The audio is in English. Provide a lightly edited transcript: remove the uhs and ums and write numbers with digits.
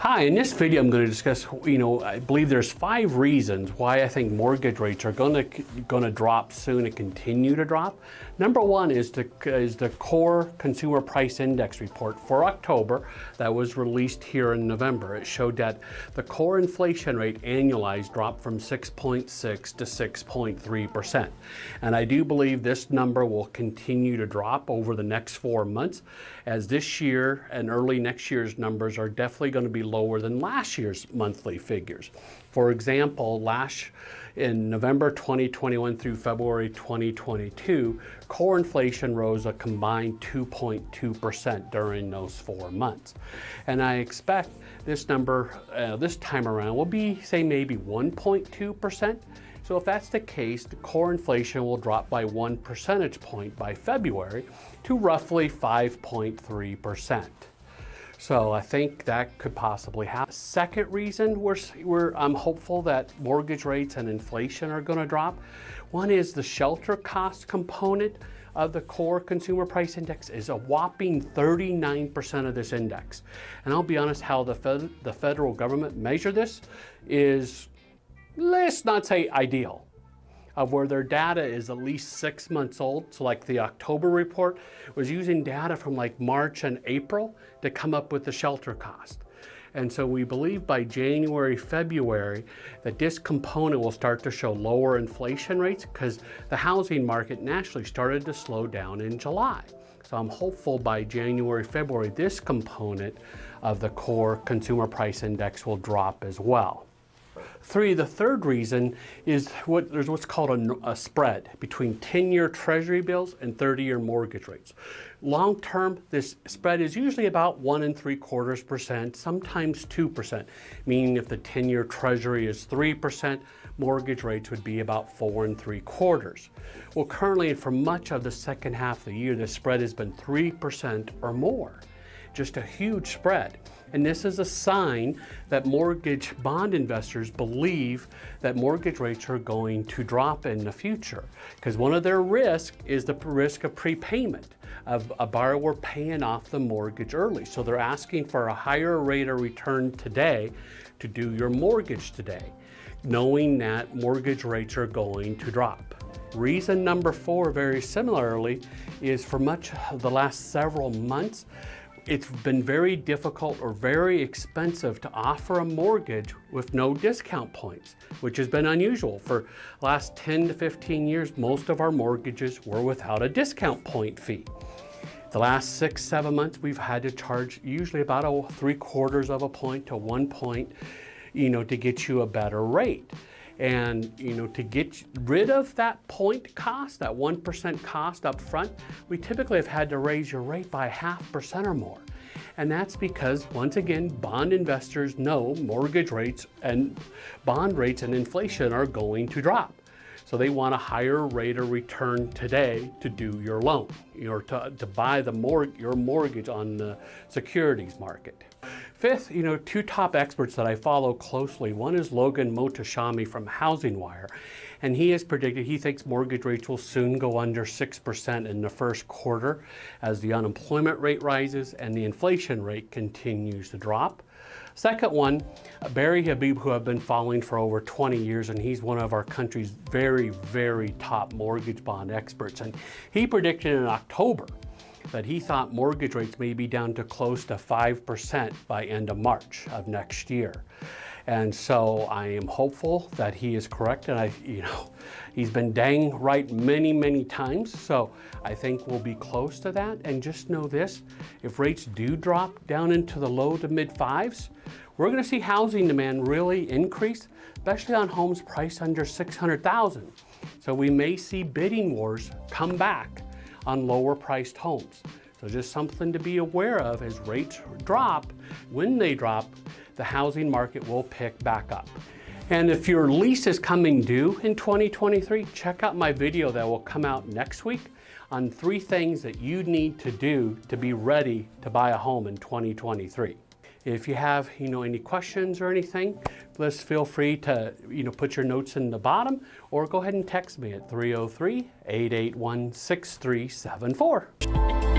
Hi, in this video I'm going to discuss, I believe there's 5 reasons why I think mortgage rates are going to drop soon and continue to drop. Number 1 is the Core Consumer Price Index report for October that was released here in November. It showed that the core inflation rate annualized dropped from 6.6 to 6.3%. And I do believe this number will continue to drop over the next 4 months, as this year and early next year's numbers are definitely going to be lower than last year's monthly figures. For example, in November 2021 through February 2022, core inflation rose a combined 2.2% during those 4 months. And I expect this number this time around will be, say, maybe 1.2%. So if that's the case, the core inflation will drop by 1 percentage point by February to roughly 5.3%. So I think that could possibly happen. Second reason I'm hopeful that mortgage rates and inflation are going to drop. One is the shelter cost component of the Core Consumer Price Index is a whopping 39% of this index. And I'll be honest, how the federal government measure this is, let's not say ideal, of where their data is at least 6 months old. So like the October report was using data from like March and April to come up with the shelter cost. And so we believe by January, February, that this component will start to show lower inflation rates because the housing market nationally started to slow down in July. So I'm hopeful by January, February, this component of the Core Consumer Price Index will drop as well. The third reason is there's what's called a spread between 10-year Treasury bills and 30-year mortgage rates. Long term, this spread is usually about 1 3/4%, sometimes 2%, meaning if the 10-year Treasury is 3%, mortgage rates would be about 4 3/4. Well, currently, and for much of the second half of the year, the spread has been 3% or more. Just a huge spread. And this is a sign that mortgage bond investors believe that mortgage rates are going to drop in the future. Because one of their risks is the risk of prepayment, of a borrower paying off the mortgage early. So they're asking for a higher rate of return today to do your mortgage today, knowing that mortgage rates are going to drop. Reason number 4, very similarly, is for much of the last several months, it's been very difficult or very expensive to offer a mortgage with no discount points, which has been unusual. For the last 10 to 15 years, most of our mortgages were without a discount point fee. The last 6-7 months, we've had to charge usually about 3/4 of a point to 1 point, to get you a better rate. And to get rid of that point cost, that 1% cost up front, we typically have had to raise your rate by 0.5% or more. And that's because, once again, bond investors know mortgage rates and bond rates and inflation are going to drop. So they want a higher rate of return today to do your loan, or to buy your mortgage on the securities market. Fifth, 2 top experts that I follow closely. One is Logan Mohtashami from Housing Wire, and he has predicted he thinks mortgage rates will soon go under 6% in the first quarter as the unemployment rate rises and the inflation rate continues to drop. Second one, Barry Habib, who I've been following for over 20 years, and he's one of our country's very, very top mortgage bond experts. And he predicted in October that he thought mortgage rates may be down to close to 5% by end of March of next year. And so I am hopeful that he is correct, and he's been dang right many, many times. So I think we'll be close to that. And just know this, if rates do drop down into the low to mid 5s, we're going to see housing demand really increase, especially on homes priced under $600,000. So we may see bidding wars come back on lower priced homes. So just something to be aware of as rates drop. When they drop, the housing market will pick back up. And if your lease is coming due in 2023, check out my video that will come out next week on 3 things that you need to do to be ready to buy a home in 2023. If you have, any questions or anything, please feel free to, put your notes in the bottom, or go ahead and text me at 303-881-6374.